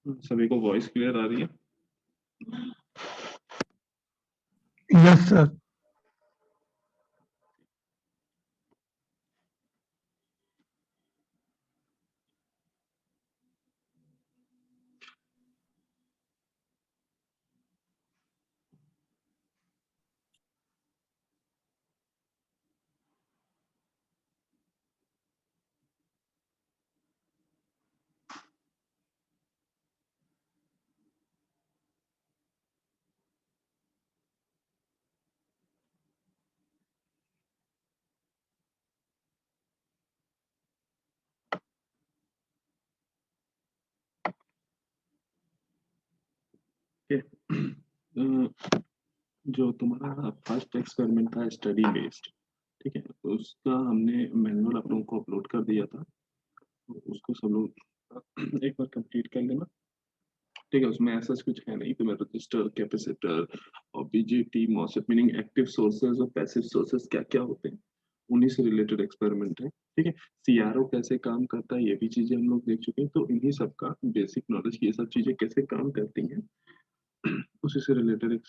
सभी को voice clear आ रही है? Yes sir. जो तुम्हारा फर्स्ट एक्सपेरिमेंट था स्टडी बेस्ड, ठीक है, तो उसका हमने मैनुअल आप लोगों को अपलोड कर दिया था, तो उसको सब लोग एक बार कंप्लीट कर लेना। ठीक है, उसमें ऐसा कुछ है नहीं, तुम्हें रजिस्टर, कैपेसिटर और BJT, MOSFET meaning active sources और पैसिव सोर्सेज क्या क्या होते हैं, उन्हीं से रिलेटेड एक्सपेरिमेंट है। ठीक है, सीआरओ कैसे काम करता है ये भी चीजें हम लोग देख चुके हैं, तो इन्हीं सब का बेसिक नॉलेज, ये सब चीजें कैसे काम करती हैं उसी से रिलेटेड।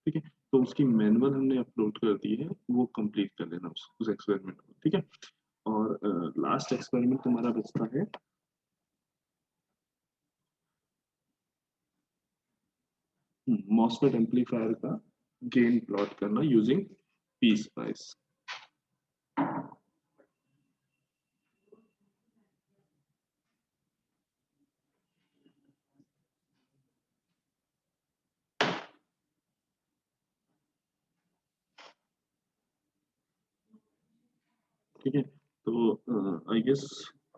ठीक है, तो उसकी मैनुअल हमने अपलोड कर दी है, वो कंप्लीट कर लेना उस एक्सपेरिमेंट को। ठीक है, और लास्ट एक्सपेरिमेंट तुम्हारा बचता है मॉसफेट एम्पलीफायर का गेन प्लॉट करना यूजिंग पी स्पाइस। ठीक है, तो आई गेस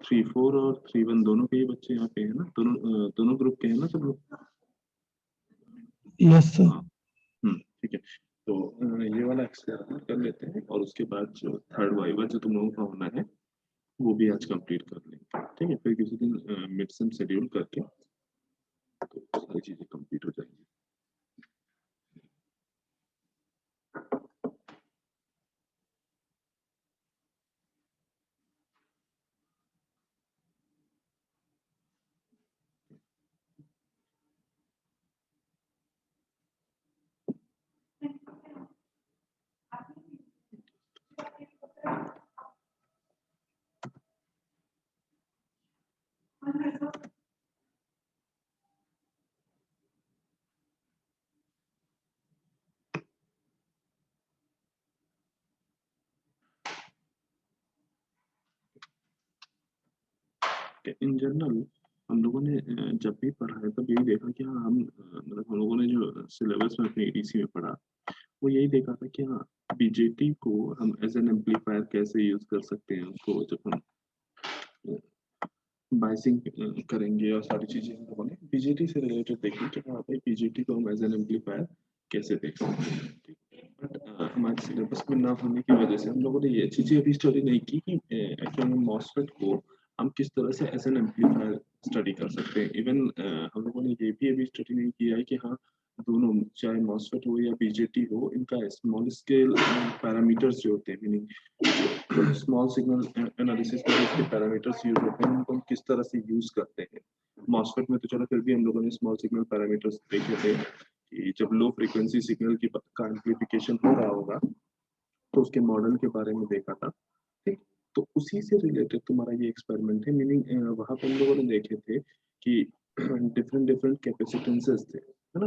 3-4 और 3-1 दोनों के ही बच्चे यहाँ पे हैं ना, दोनों ग्रुप के हैं ना सब लोग? Yes sir. हाँ, ठीक है, तो ये वाला एक्सपेरिमेंट कर लेते हैं, और उसके बाद जो थर्ड वाइवा जो तुम लोगों का होना है वो भी आज कंप्लीट कर लेंगे। ठीक है, फिर किसी दिन मिड सेम शेड्यूल करके तो सारी चीजें कंप्लीट हो जाएंगी। इन जनरल हम लोगों ने जब भी पढ़ा है तब यही देखा कि हाँ, मतलब हम लोगों ने जो सिलेबस में अपने एडीसी में पढ़ा, वो यही देखा था कि हाँ, बीजेटी को हम एज एन एम्पलीफायर कैसे यूज कर सकते हैं, उसको जब हम बाइसिंग करेंगे, और सारी चीजें हम लोगों ने बीजेटी से रिलेटेड देखी कि हाँ भाई, बीजेटी को हम एज एन एम्पलीफायर कैसे देख सकते हैं। बट हमारे सिलेबस में ना होने की वजह से हम लोगों ने ये चीजें अभी स्टडी नहीं की कि एक्चुअली मॉसफेट को हम किस तरह से एज एन एम्पलीफायर स्टडी कर सकते हैं। इवन हम लोगों ने ये भी अभी स्टडी नहीं किया है कि हाँ, दोनों चाहे मॉसफेट हो या बीजेटी हो, इनका स्मॉल स्केल पैरामीटर्स जो होते हैं, मीनिंग स्मॉल सिग्नल एनालिसिस में इसके पैरामीटर्स यूज होते हैं, उनको हम किस तरह से यूज करते हैं। मॉसफेट में तो चलो फिर भी हम लोगों ने स्मॉल सिग्नल पैरामीटर्स देखे थे कि जब लो फ्रीक्वेंसी सिग्नल की का एम्पलीफिकेशन हो रहा होगा तो उसके मॉडल के बारे में देखा था। ठीक, तो उसी से रिलेटेड तुम्हारा ये एक्सपेरिमेंट है, मीनिंग वहां पर हम लोगों ने देखे थे कि डिफरेंट डिफरेंट कैपेसिटेंसेस थे, है ना,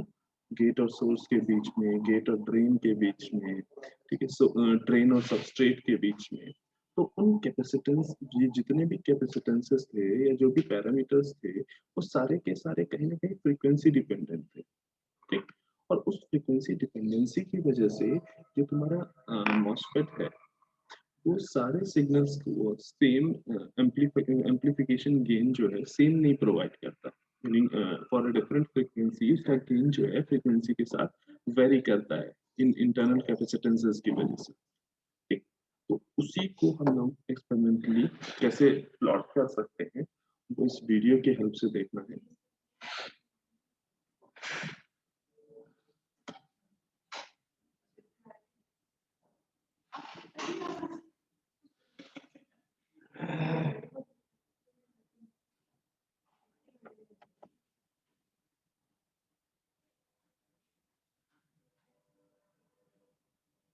गेट और सोर्स के बीच में, गेट और ड्रेन के बीच में, ठीक है, सो ड्रेन और सबस्ट्रेट के बीच में। तो उन कैपेसिटेंस, ये जितने भी कैपेसिटेंसेस थे या जो भी पैरामीटर्स थे, वो सारे के सारे कहीं ना कहीं फ्रीक्वेंसी डिपेंडेंट थे। ठीक, और उस फ्रीक्वेंसी डिपेंडेंसी की वजह से जो तुम्हारा मॉसफेट है, वो सारे सिग्नल्स को सेम एम्पलीफिकेशन गेन जो है सेम नहीं प्रोवाइड करता। Meaning for a different frequency उसका गेन जो है फ्रीक्वेंसी के साथ वेरी करता है इन इंटरनल कैपेसिटेंसेस की वजह से। ठीक, तो उसी को हम लोग एक्सपेरिमेंटली कैसे प्लॉट कर सकते हैं, वो इस वीडियो की हेल्प से देखना है।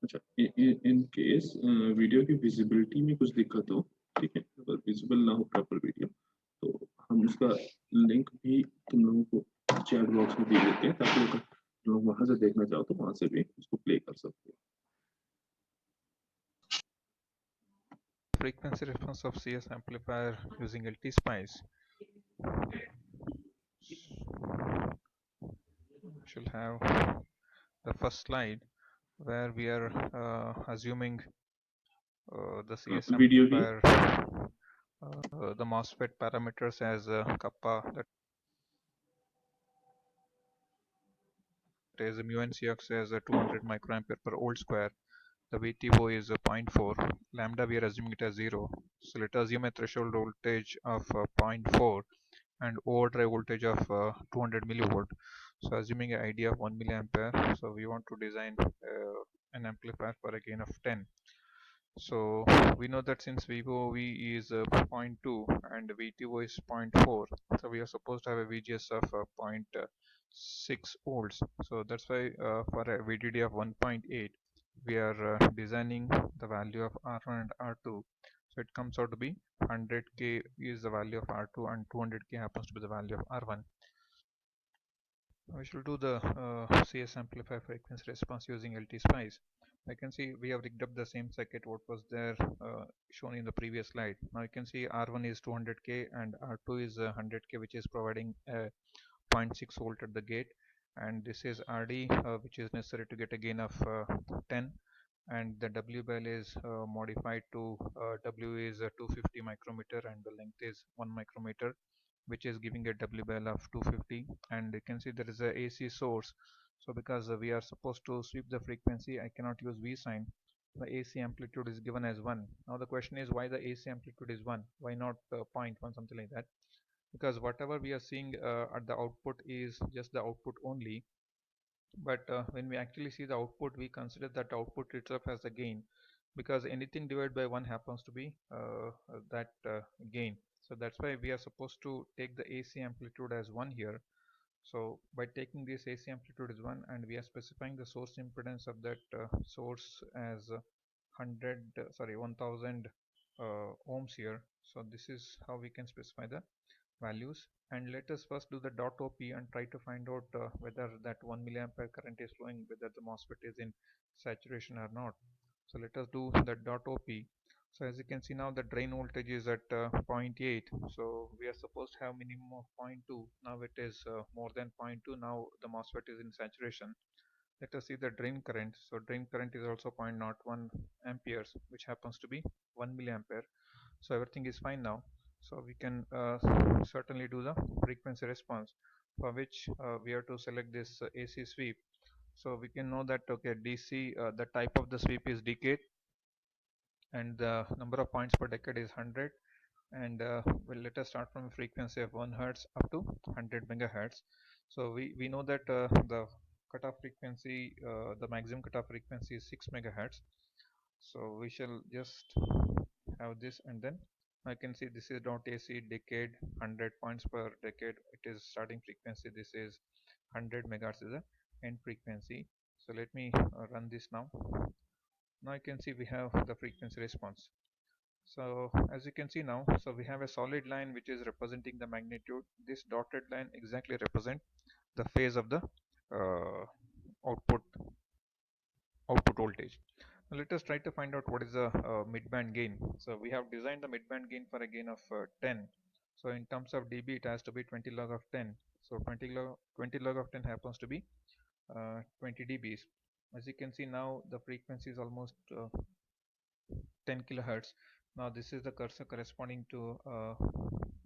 अच्छा, इन केस वीडियो की विजिबिलिटी में कुछ दिक्कत हो, ठीक है, अगर विजिबल ना हो प्रॉपर वीडियो, तो हम उसका लिंक भी तुम लोगों को चैट बॉक्स में दे देते हैं, ताकि अगर तुम लोग वहां से देखना चाहो तो वहां से भी उसको प्ले कर सकते हो। Frequency response of CS amplifier using LT Spice. We shall have the first slide where we are assuming the CS video की amplifier, the MOSFET parameters as kappa, that is mu and Cx as 200 microampere per volt square. The VTO is 0.4. Lambda we are assuming it as 0. So let us assume a threshold voltage of 0.4 and overdrive voltage of 200 millivolt. So assuming an ID of 1 milliampere, so we want to design an amplifier for a gain of 10. So we know that since VOV is 0.2 and VTO is 0.4, so we are supposed to have a VGS of 0.6 volts. So that's why for a VDD of 1.8, we are designing the value of R1 and R2. So it comes out to be 100K is the value of R2 and 200K happens to be the value of R1. We shall do the CS amplifier frequency response using LT Spice. I can see we have rigged up the same circuit what was there shown in the previous slide. Now you can see R1 is 200K and R2 is 100K, which is providing a 0.6 volt at the gate, and this is RD which is necessary to get a gain of 10, and the W bell is modified to W is 250 micrometer and the length is 1 micrometer, which is giving a W bell of 250, and you can see there is a AC source. So because we are supposed to sweep the frequency, I cannot use V sign. The AC amplitude is given as 1. Now the question is why the AC amplitude is 1, why not 0.1, something like that, because whatever we are seeing at the output is just the output only, but when we actually see the output, we consider that output itself as a gain, because anything divided by 1 happens to be that gain. So that's why we are supposed to take the AC amplitude as 1 here. So by taking this AC amplitude as 1, and we are specifying the source impedance of that source as 1000 ohms here. So this is how we can specify the values, and let us first do the dot op and try to find out whether that 1 milliampere current is flowing, whether the MOSFET is in saturation or not. So let us do the dot op. So as you can see now, the drain voltage is at 0.8, so we are supposed to have minimum of 0.2. Now it is more than 0.2. Now the MOSFET is in saturation. Let us see the drain current. So drain current is also 0.01 amperes, which happens to be 1 milliampere. So everything is fine now. So we can certainly do the frequency response, for which we have to select this AC sweep. So we can know that okay, DC, the type of the sweep is decade, and the number of points per decade is 100, and well, let us start from a frequency of 1 hertz up to 100 megahertz. So we know that the cutoff frequency, the maximum cutoff frequency is 6 megahertz. So we shall just have this, and then I can see this is dot AC decade, 100 points per decade, it is starting frequency. This is 100 megahertz is the end frequency. So let me run this now. Now you can see we have the frequency response. So as you can see now, so we have a solid line which is representing the magnitude. This dotted line exactly represent the phase of the uh, output voltage. Now let us try to find out what is the midband gain. So we have designed the midband gain for a gain of 10. So in terms of dB, it has to be 20 log of 10. So 20 log of 10 happens to be 20 dBs. As you can see now, the frequency is almost 10 kilohertz. Now this is the cursor corresponding to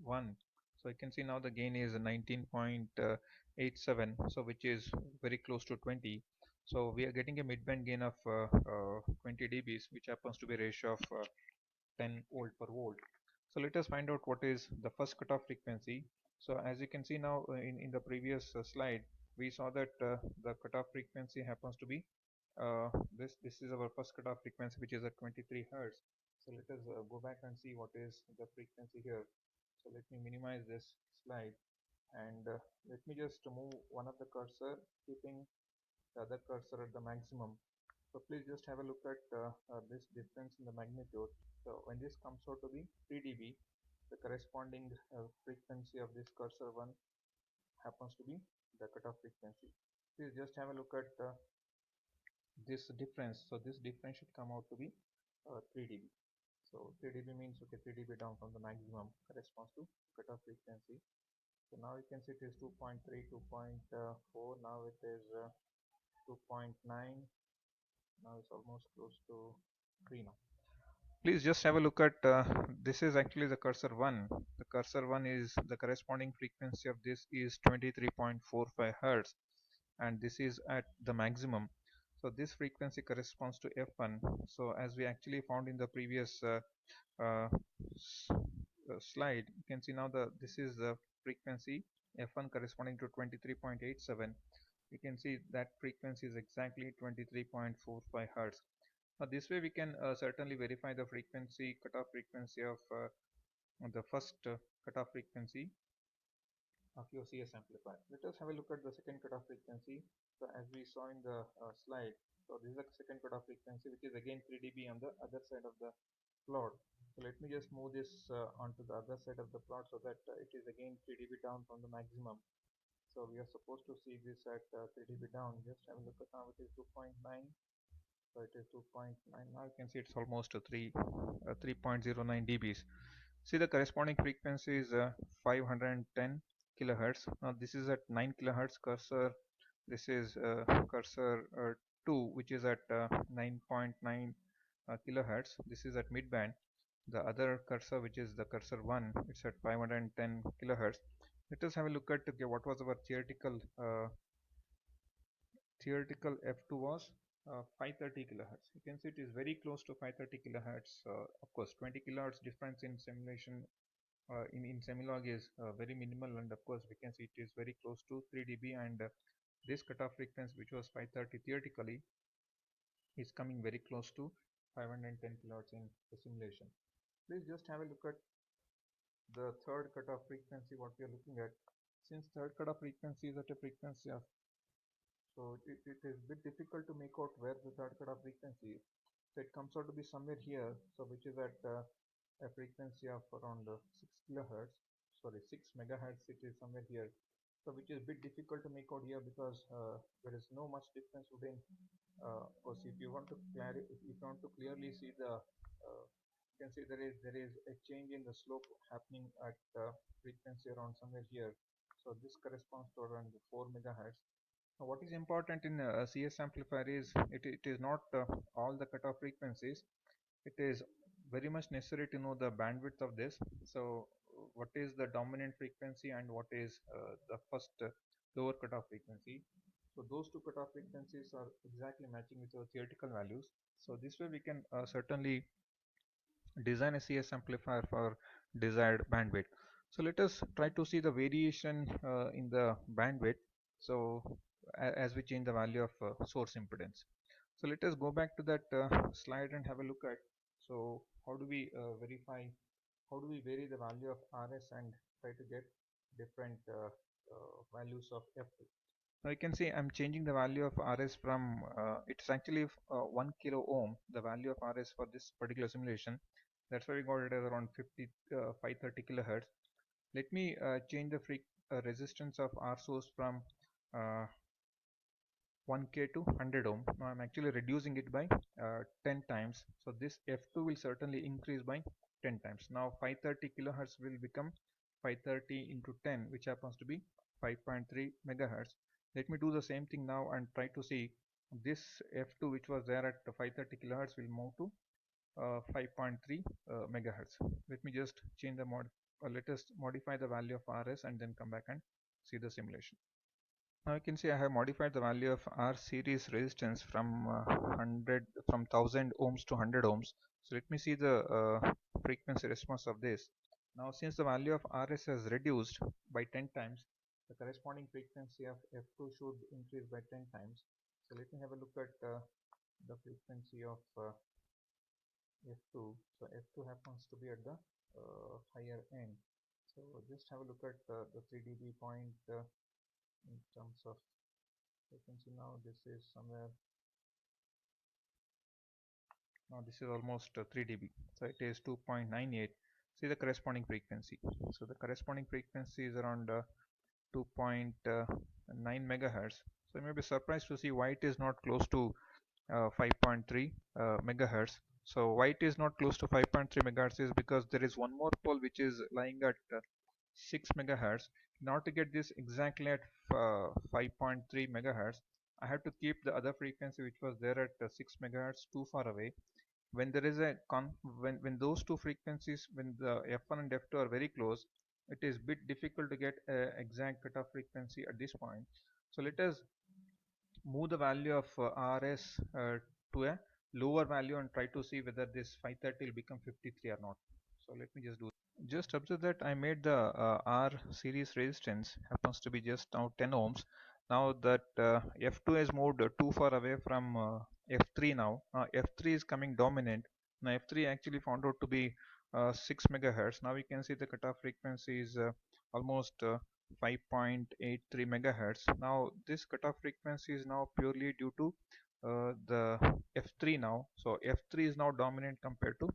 1. So you can see now the gain is 19.87, so which is very close to 20. So we are getting a midband gain of 20 dBs, which happens to be a ratio of 10 volt per volt. So let us find out what is the first cutoff frequency. So as you can see now in the previous slide, we saw that the cutoff frequency happens to be this is our first cutoff frequency, which is at 23 hertz. So let us go back and see what is the frequency here. So let me minimize this slide, and let me just move one of the cursor, keeping the other cursor at the maximum. So please just have a look at this difference in the magnitude. So when this comes out to be 3 dB, the corresponding frequency of this cursor one happens to be the cutoff frequency. Please just have a look at this difference. So this difference should come out to be 3 dB. So 3 dB means, okay, 3 dB down from the maximum corresponds to cutoff frequency. So now you can see it is 2.3, 2.4, now it is 2.9, now it's almost close to 3 now. Please just have a look at this is actually the cursor 1. The cursor 1 is the corresponding frequency of this is 23.45 Hertz, and this is at the maximum. So this frequency corresponds to F1. So as we actually found in the previous uh, slide, you can see now this is the frequency F1 corresponding to 23.87. You can see that frequency is exactly 23.45 Hertz. Now this way we can certainly verify the frequency, cutoff frequency of the first cutoff frequency of your CS amplifier. Let us have a look at the second cutoff frequency. So as we saw in the slide, so this is the second cutoff frequency, which is again 3 dB on the other side of the plot. So let me just move this onto the other side of the plot so that it is again 3 dB down from the maximum. So we are supposed to see this at 3 dB down. Just have a look at now, it is 2.9. So it is 2.9. Now you can see it's almost 3.09 dBs. See, the corresponding frequency is 510 kilohertz. Now this is at 9 kilohertz cursor. This is cursor 2, which is at 9.9 kilohertz. This is at midband. The other cursor, which is the cursor 1, it's at 510 kilohertz. Let us have a look at, okay, what was our theoretical F2 was 530 kilohertz. You can see it is very close to 530 kilohertz. Of course, 20 kilohertz difference in simulation in Semilog is very minimal, and of course we can see it is very close to 3 dB, and this cutoff frequency, which was 530 theoretically, is coming very close to 510 kilohertz in the simulation. Please just have a look at the third cutoff frequency, what we are looking at. Since third cutoff frequency is at a frequency of, so it is a bit difficult to make out where the third cutoff frequency is. So it comes out to be somewhere here, so which is at a frequency of around 6 kilohertz, sorry, 6 megahertz. It is somewhere here, so which is a bit difficult to make out here because there is no much difference between of course if you want to clearly see the you can see there is a change in the slope happening at frequency around somewhere here. So this corresponds to around 4 megahertz. Now what is important in CS amplifier is it is not all the cutoff frequencies. It is very much necessary to know the bandwidth of this. So what is the dominant frequency and what is the first lower cutoff frequency. So those two cutoff frequencies are exactly matching with our theoretical values. So this way we can certainly design a CS amplifier for desired bandwidth. So let us try to see the variation in the bandwidth. So as we change the value of source impedance. So let us go back to that slide and have a look at. So how do we how do we vary the value of RS and try to get different values of F2. Now you can see I'm changing the value of RS from it's actually 1 kilo ohm, the value of RS for this particular simulation. That's why we got it as around 530 kilohertz. Let me change the resistance of R source from 1k to 100 ohm. Now I'm actually reducing it by 10 times. So this F2 will certainly increase by 10 times. Now 530 kilohertz will become 530 into 10, which happens to be 5.3 megahertz. Let me do the same thing now and try to see this F2, which was there at 530 kilohertz, will move to 5.3 megahertz. Let me just change the let us modify the value of RS and then come back and see the simulation. Now you can see I have modified the value of R series resistance from 1000 ohms to 100 ohms. So let me see the frequency response of this. Now since the value of RS has reduced by 10 times, the corresponding frequency of F2 should increase by 10 times. So let me have a look at the frequency of F2. So F2 happens to be at the higher end. So just have a look at the 3 dB point in terms of frequency. Now this is somewhere Now this is almost 3 dB, so it is 2.98. See the corresponding frequency. So the corresponding frequency is around 2.9 megahertz. So you may be surprised to see why it is not close to 5.3 megahertz. So why it is not close to 5.3 megahertz is because there is one more pole which is lying at 6 megahertz. In order to get this exactly at 5.3 megahertz, I have to keep the other frequency which was there at 6 megahertz too far away. When there is a when those two frequencies, when the f1 and f2 are very close, it is bit difficult to get exact cutoff frequency at this point. So let us move the value of rs to a lower value and try to see whether this 530 will become 53 or not. So let me just do. Just observe that I made the R series resistance happens to be just now 10 ohms. Now that F2 has moved too far away from F3 now. F3 is coming dominant. Now F3 actually found out to be 6 megahertz. Now we can see the cutoff frequency is almost 5.83 megahertz. Now this cutoff frequency is now purely due to the F3 now. So F3 is now dominant compared to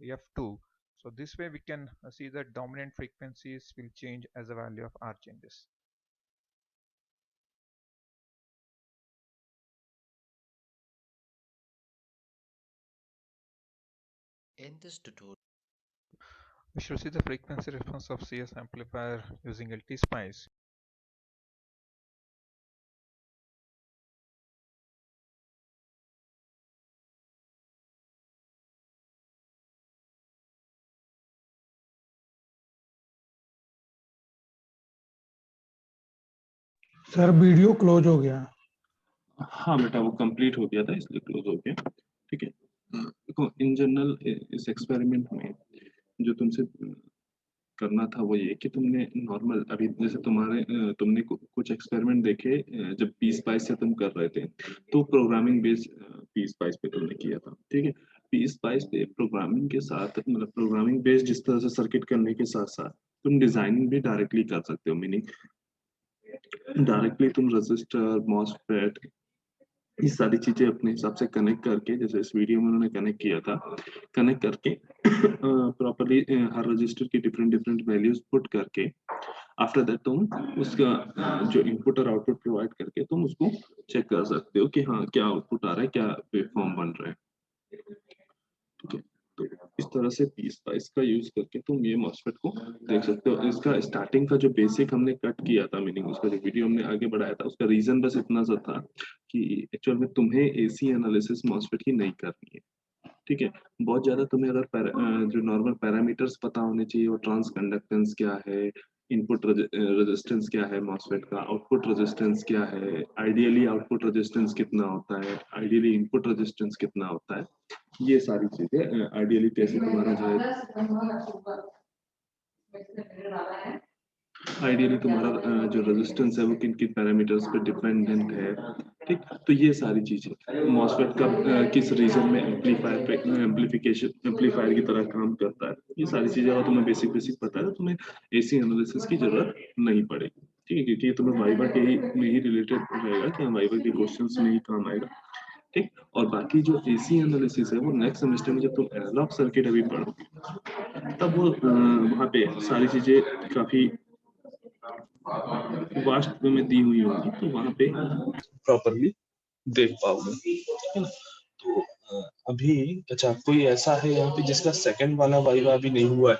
F2. So this way we can see that dominant frequencies will change as the value of R changes. In this tutorial, We should see the frequency response of CS amplifier using LT-Spice. Sir video close हो गया। हाँ बेटा, वो complete हो गया था इसलिए close हो गया। ठीक है, देखो इन जनरल इस एक्सपेरिमेंट में जो तुमसे करना था वो ये कि तुमने नॉर्मल अभी जैसे तुमने कुछ एक्सपेरिमेंट देखे जब पी-स्पाइस से तुम कर रहे थे, तो प्रोग्रामिंग बेस्ड पी-स्पाइस पे तुमने किया था। ठीक है, पी-स्पाइस पे प्रोग्रामिंग के साथ मतलब प्रोग्रामिंग बेस्ड जिस तरह से सर्किट करने के साथ साथ तुम डिजाइनिंग भी डायरेक्टली कर सकते हो। मीनिंग डायरेक्टली तुम रजिस्टर, मॉसफेट, ये सारी चीजें अपने हिसाब से कनेक्ट करके, जैसे इस वीडियो में उन्होंने कनेक्ट किया था, कनेक्ट करके प्रॉपर्ली हर रजिस्टर की डिफरेंट डिफरेंट वैल्यूज पुट करके आफ्टर दैट तुम उसका जो इनपुट और आउटपुट प्रोवाइड करके तुम उसको चेक कर सकते हो कि हाँ क्या आउटपुट आ रहा है, क्या वेवफॉर्म बन रहा है। ठीक है, तो इस तरह से पी-स्पाइस का यूज करके तुम ये मॉसफेट को देख सकते हो। इसका स्टार्टिंग का जो बेसिक हमने कट किया था, मीनिंग उसका जो वीडियो हमने आगे बढ़ाया था, उसका रीजन बस इतना सा था कि एक्चुअल में तुम्हें एसी एनालिसिस मॉसफेट की नहीं करनी है। ठीक है, बहुत ज्यादा तुम्हें अगर जो नॉर्मल पैरामीटर्स पता होने चाहिए, वो ट्रांस कंडक्टेंस क्या है, इनपुट रेजिस्टेंस क्या है मॉसफेट का, आउटपुट रेजिस्टेंस क्या है, आइडियली आउटपुट रेजिस्टेंस कितना होता है, आइडियली इनपुट रेजिस्टेंस कितना होता है, ये सारी चीजें आइडियली कैसे तुम्हारा जो है आइडियली तुम्हारा जो रेजिस्टेंस है वो किन किन पैरामीटर्स पे डिपेंडेंट है। ठीक, तो ये सारी चीजें मॉसफेट का किस रीजन में एम्पलीफायर पे एम्पलीफायर की तरह काम करता है, ये सारी चीजें अगर तुम्हें बेसिक बेसिक पता है तो तुम्हें एसी एनालिसिस की जरूरत नहीं पड़ेगी। ठीक है, क्योंकि ये तुम्हें वाइवा के ही में ही रिलेटेड रहेगा कि वाइवा के क्वेश्चंस में ही काम आएगा। ठीक, और बाकी जो एसी एनालिसिस है वो नेक्स्ट सेमेस्टर में जब तुम एनालॉग सर्किट अभी पढ़ोगे तब वो वहाँ पे सारी चीजें काफी वास्ट में दी हुई होगी, तो वहां पे प्रॉपरली देख पाओगे। है ना? तो अभी अच्छा कोई ऐसा है यहाँ पे जिसका सेकंड वाला वाइवा अभी नहीं हुआ है?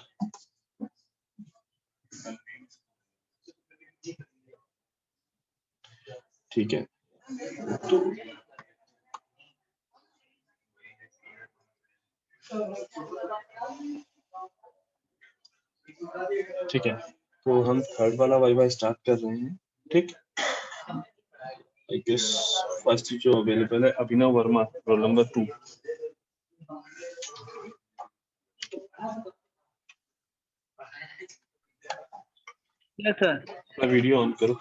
ठीक है, तो ठीक है, तो हम थर्ड वाला वाइवा स्टार्ट कर रहे हैं। ठीक, आई गेस फर्स्ट जो अवेलेबल है Abhinav Verma, roll number 2। Yes sir. Video on करो।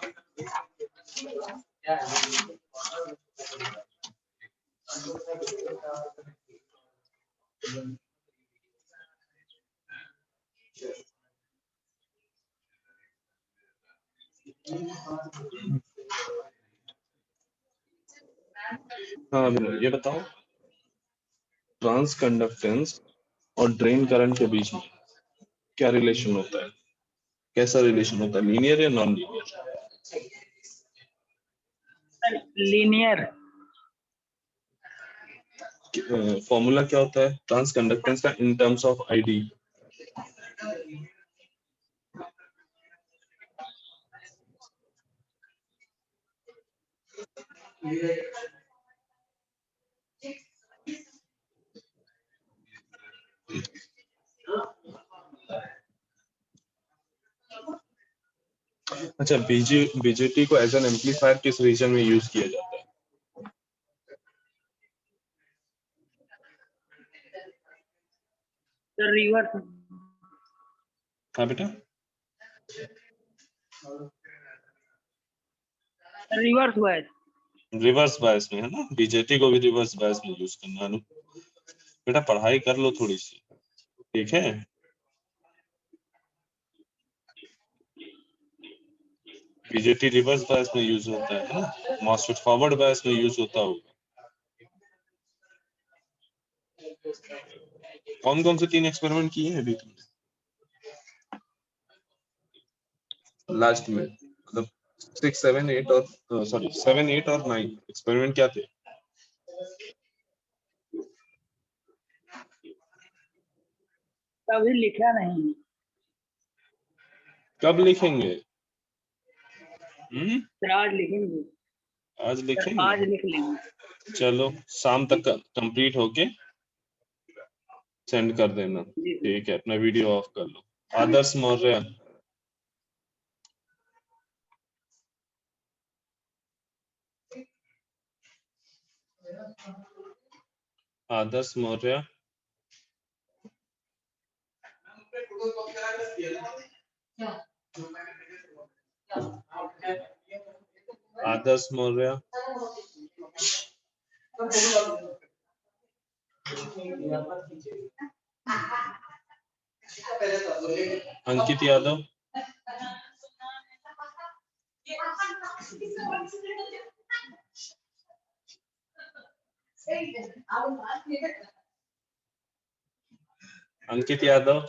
हाँ, ये बताओ ट्रांसकंडक्टेंस और ड्रेन करंट के बीच में क्या रिलेशन होता है, कैसा रिलेशन होता है, लीनियर या नॉन लीनियर। लीनियर? फॉर्मूला क्या होता है ट्रांसकंडक्टेंस का इन टर्म्स ऑफ आईडी? अच्छा, बीजेटी को एज एन एम्पलीफायर किस रीजन में यूज किया जाता है? Sir reverse. हाँ बेटा, रिवर्स बायस। रिवर्स बायस में है ना, बीजेटी को भी रिवर्स बायस में यूज करना है। बेटा पढ़ाई कर लो थोड़ी सी, ठीक है? बीजेटी रिवर्स बायस में यूज होता है ना, मॉसफेट फॉरवर्ड बायस में यूज होता होगा। कौन कौन से 3 एक्सपेरिमेंट किए हैं अभी तुमने लास्ट में, मतलब 6, 7, 8 और सॉरी 7, 8 और 9 एक्सपेरिमेंट क्या थे? अभी लिखा नहीं। कब लिखेंगे? सर आज लिखेंगे। आज सर लिखेंगे? आज लिख लेंगे। चलो शाम तक कंप्लीट होके सेंड कर देना, जी सर। ठीक है? अपना वीडियो ऑफ कर लो। आदर्श मौर्य, आदर्श मौर्य, आदर्श मौर्य, अंकित यादव, अंकित यादव,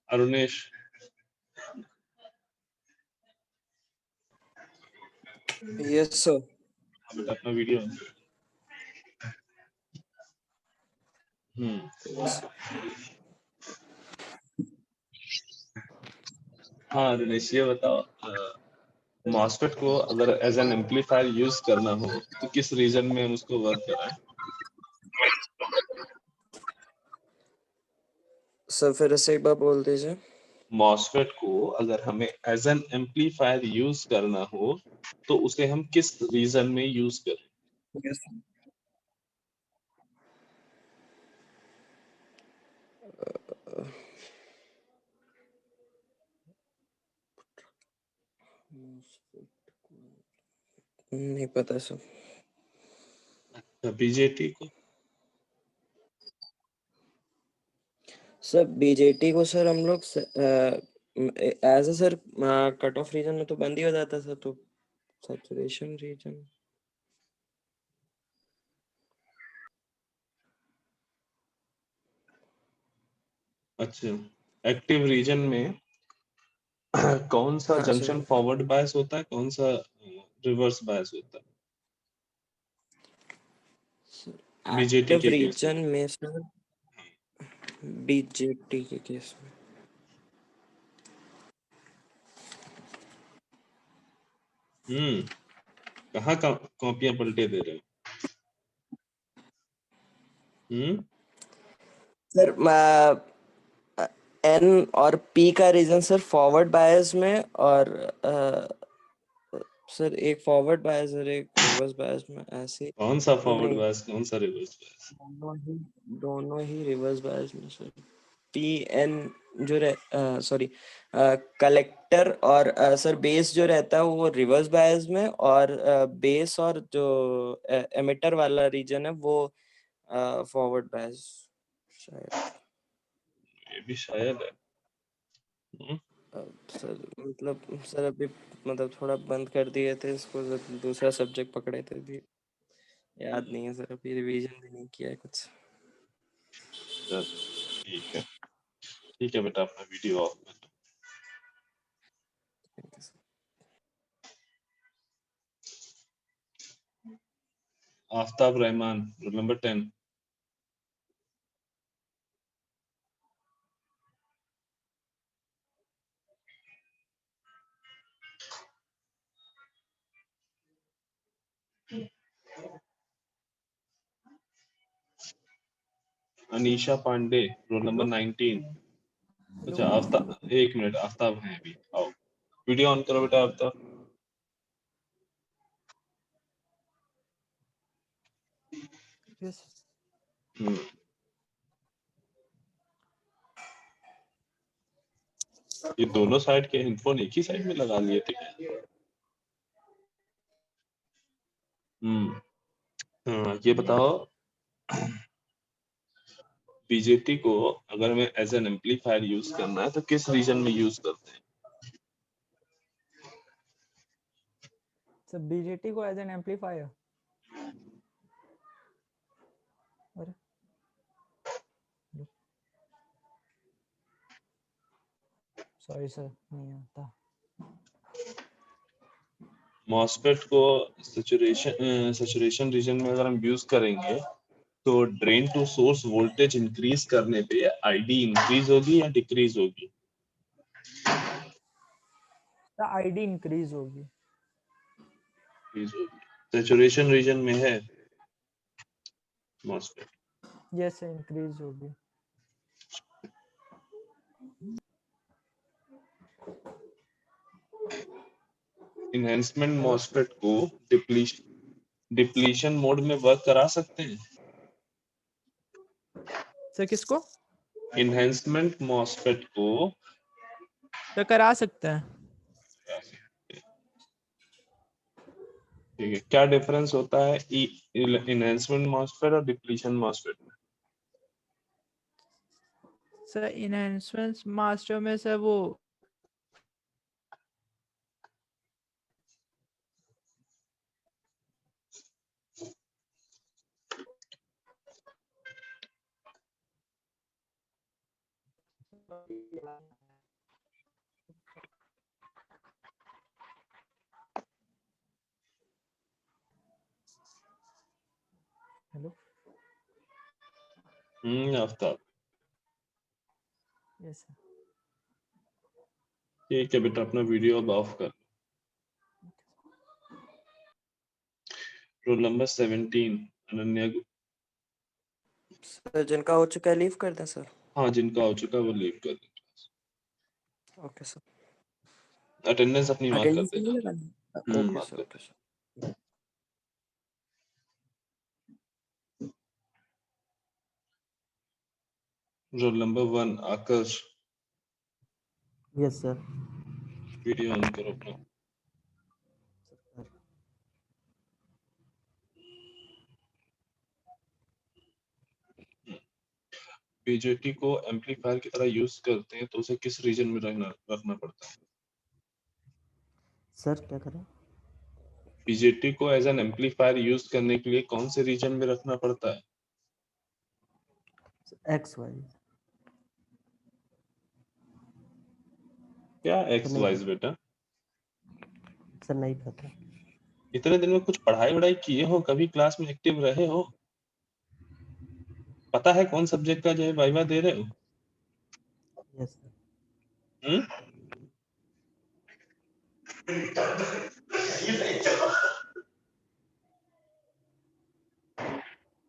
अरुणेश, यस सर। बेटा अपना वीडियो। हाँ अरुणेश, ये बताओ, मॉसफेट को अगर एज एन एम्पलीफायर यूज करना हो तो किस रीजन में हम उसको वर्क कराएं? सर फिर से एक बार बोल दीजिए। मॉसफेट को अगर हमें एज एन एम्पलीफायर यूज करना हो तो उसे हम किस रीजन में यूज करें? यस। नहीं पता सर। बीजेटी को? सर बीजेटी को सर हम लोग as a sir cut off region में तो बंद ही हो जाता सर, तो सैचुरेशन रीजन। अच्छा, एक्टिव रीजन में कौन सा हाँ जंक्शन सर। फॉरवर्ड बायस होता है, कौन सा रिवर्स बायस होता है बीजेटी एक्टिव के केस में? रीजन में सर बीजेटी के केस में कहाँ का कॉपियां पलटे दे रहे हो? सर एन और पी का रीजन सर फॉरवर्ड बायस में, और सर एक फॉरवर्ड बायस और एक रिवर्स बायस में, ऐसे। कौन सा फॉरवर्ड नहीं, बायस, कौन सा रिवर्स बायस? दोनों ही रिवर्स बायस में सर। पी एन जो सॉरी कलेक्टर और सर बेस जो रहता है वो रिवर्स बायस में, और बेस और जो एमिटर वाला रीजन है वो फॉरवर्ड बायस शायद। ये भी शायद है। सर मतलब सर अभी मतलब थोड़ा बंद कर दिए थे इसको, दूसरा सब्जेक्ट पकड़े थे अभी, याद नहीं है सर, अभी रिवीजन भी नहीं किया है कुछ। चल, ठीक है बेटा, अपना वीडियो ऑफ कर दो। Thank you, sir. Aftab Rahman, roll number 10। Anisha Pandey, roll number 19। अच्छा आफ्ताब, एक मिनट, आफ्ताब है अभी, आओ वीडियो ऑन करो बेटा आफ्ताब। Yes. हम्म, ये दोनों साइड के हेडफोन एक ही साइड में लगा लिए थे क्या? हाँ, ये बताओ, बीजेटी को अगर मैं एज एन एम्पलीफायर यूज करना है तो किस रीजन में यूज करते हैं? So BJT को as an amplifier. अरे सॉरी सर, नहीं आता। मॉसफेट को सैचुरेशन रीजन में अगर हम यूज करेंगे तो drain to source voltage increase करने पे आईडी इंक्रीज होगी या डिक्रीज होगी? The ID increase होगी। सैचुरेशन रीजन में है मॉसफेट। Yes sir, increase होगी। इनहेंसमेंट मॉसफेट को डिप्लीशन मोड में वर्क करा सकते हैं? सर किसको? इनहेंसमेंट मॉसफेट को तो करा सकते हैं। ठीक है, क्या डिफरेंस होता है इनहेंसमेंट मॉसफेट और डिप्लीशन मॉसफेट में? सर इनहेंसमेंट मास्टर में सर वो हेलो। Aftab, yes sir. ठीक है बेटा, अपना वीडियो अब ऑफ कर। Roll number 17, Ananya. सर जिनका हो चुका है लीव कर दें सर? हाँ, जिनका हो चुका है वो लीव कर दें। Okay sir. अटेंडेंस अपनी मार्क कर अटेंडेंस नहीं देना। लगानी? ओके मार्क सर, कर ओके सर। देना। Roll number 1, Akash, yes sir. Video on करो अपना। बीजेटी को एम्पलीफायर की तरह यूज करते हैं तो उसे किस रीजन में रखना पड़ता है? सर क्या करें? बीजेटी को एज एन एम्पलीफायर यूज करने के लिए कौन से रीजन में रखना पड़ता है? X Y. क्या सर एक्स नहीं वाइज पता। बेटा? सर नहीं पता। इतने दिन में कुछ पढ़ाई वढ़ाई किए हो, कभी क्लास में एक्टिव रहे हो? पता है कौन सब्जेक्ट का जो है वाइवा दे रहे हो? Yes sir. हम्म?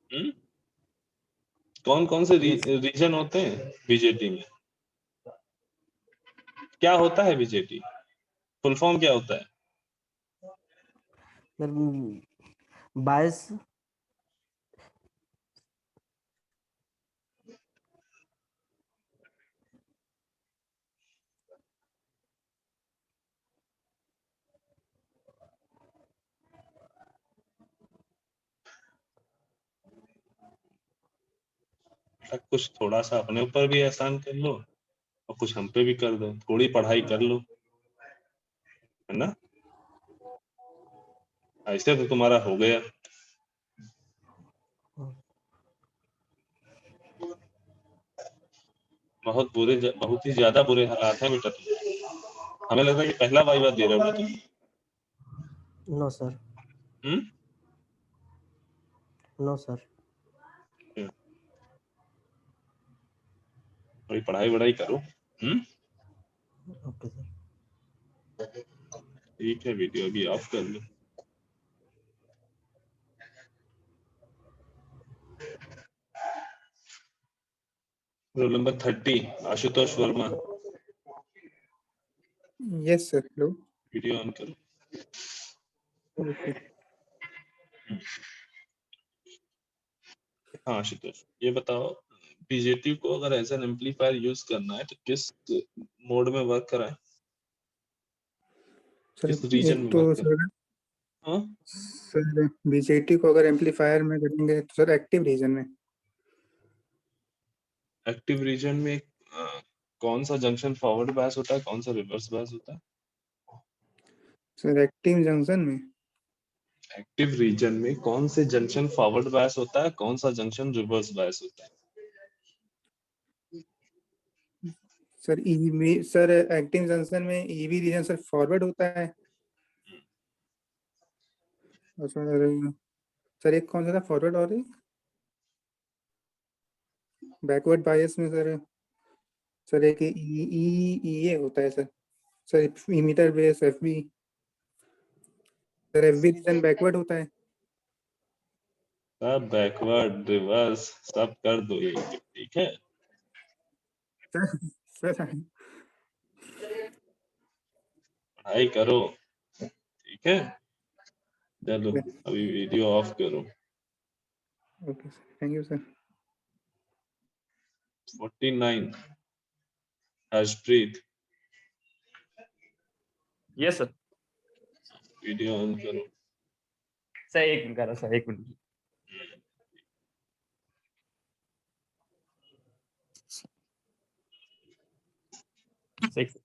हम्म? कौन कौन से यस रीजन होते हैं बीजेटी में? क्या होता है बीजेटी? फुल फॉर्म क्या होता है? सर, बायस। कुछ थोड़ा सा अपने ऊपर भी एहसान कर लो और कुछ हम पे भी कर दो, थोड़ी पढ़ाई कर लो, है ना? ऐसे तो तुम्हारा हो गया। बहुत ही ज्यादा बुरे हालात हैं बेटा तुम। हमें लग रहा है कि पहला वाइवा दे रहे हो तुम। No sir, no sir. थोड़ी पढ़ाई वढ़ाई करो। Okay sir. ठीक है, वीडियो अभी ऑफ कर लो। Roll number 30 Ashutosh Verma, yes sir. Hello. Video on करो। ओके। हाँ आशुतोष, ये बताओ बीजेटी को अगर एज एन एम्पलीफायर यूज करना है तो किस मोड में वर्क कराए, सर किस रीजन एक में तो वर्क कराए? सर हाँ सर बीजेटी को अगर एम्पलीफायर में करेंगे तो सर एक्टिव रीजन में। एक्टिव रीजन में कौन सा जंक्शन फॉरवर्ड बायस होता है, कौन सा रिवर्स बायस होता है? सर एक्टिव जंक्शन में एक्टिव रीजन में कौन से जंक्शन फॉरवर्ड बायस होता है, कौन सा जंक्शन रिवर्स बायस होता है? Sir EV sir active junction में ईवी रीजन सर फॉरवर्ड होता है। और सर एक कौन सा था फॉरवर्ड और एक बैकवर्ड बायस में सर एक ये होता है sir emitter base FB. Sir FB region backward होता है। सब बैकवर्ड रिवर्स सब कर दो ये, ठीक है? सर पढ़ाई करो, ठीक है? चलो अभी वीडियो ऑफ करो। Okay sir, thank you sir. 49 Harshpreet, yes sir. Video on करो। सर एक मिनट करो सर, एक मिनट। सिक्स।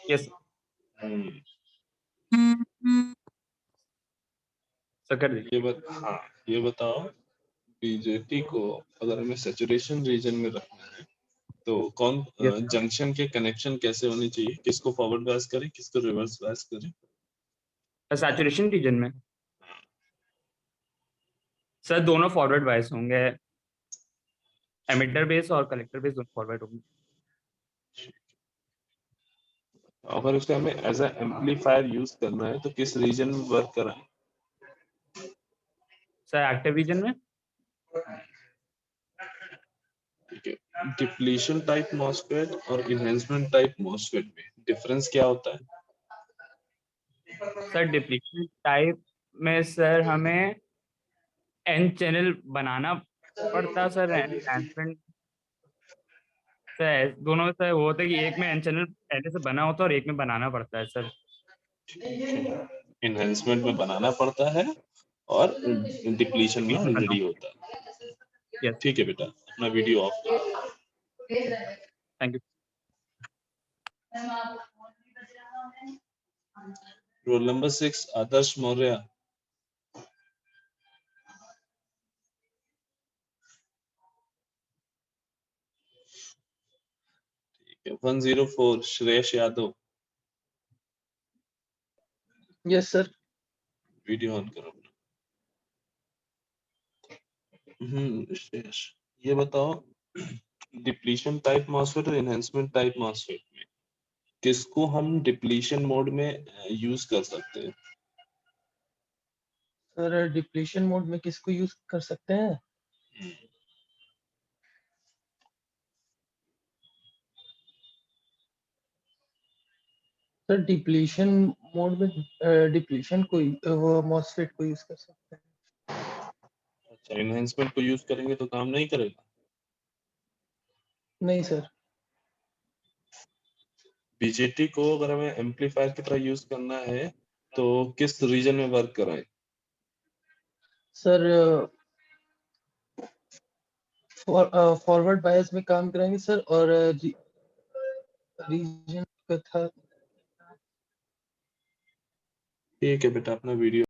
यस सर कर दीजिए। हाँ ये बताओ बीजेटी को अगर हमें सैचुरेशन रीजन में रखना है तो कौन Yes. जंक्शन के कनेक्शन कैसे होने चाहिए, किसको फॉरवर्ड बायस करें, किसको रिवर्स बायस करें? सैचुरेशन रीजन में सर दोनों फॉरवर्ड बायस होंगे, एमिटर बेस और कलेक्टर बेस दोनों फॉरवर्ड होंगे। अगर उसको हमें एज ए एम्पलीफायर यूज करना है तो किस रीजन में वर्क कराएं? सर एक्टिव रीजन में। ठीक है, डिप्लीशन टाइप मॉसफेट और इनहेंसमेंट टाइप मॉसफेट में डिफरेंस क्या होता है? सर डिप्लीशन टाइप में सर हमें एन चैनल बनाना पड़ता सर, एनहांसमेंट सर दोनों सर वो होता है कि एक में एन चैनल पहले से बना होता है और एक में बनाना पड़ता है सर। इनहेंसमेंट में बनाना पड़ता है और डिप्लीशन में ऑलरेडी होता है। यस ठीक है बेटा, अपना वीडियो ऑफ करो। Thank you. रोल नंबर 6 आदर्श मौर्य, ठीक है। 104 Shreyas Yadav, yes sir. Video on करो अपना। श्रेयस ये बताओ डिप्लीशन टाइप मॉसफेट और एनहांसमेंट टाइप मॉसफेट में किसको हम डिप्लीशन मोड में यूज कर सकते हैं? सर डिप्लीशन मोड में किसको यूज कर सकते हैं? सर डिप्लीशन मोड में डिप्लीशन को वो मॉसफेट को यूज कर सकते हैं। अच्छा, एनहांसमेंट को यूज करेंगे तो काम नहीं करेगा? नहीं सर। बीजेटी को अगर हमें एम्पलीफायर की तरह यूज करना है तो किस रीजन में वर्क कराएं? सर फॉरवर्ड बायस में काम कराएंगे सर, और रीजन का था। ठीक है बेटा, अपना वीडियो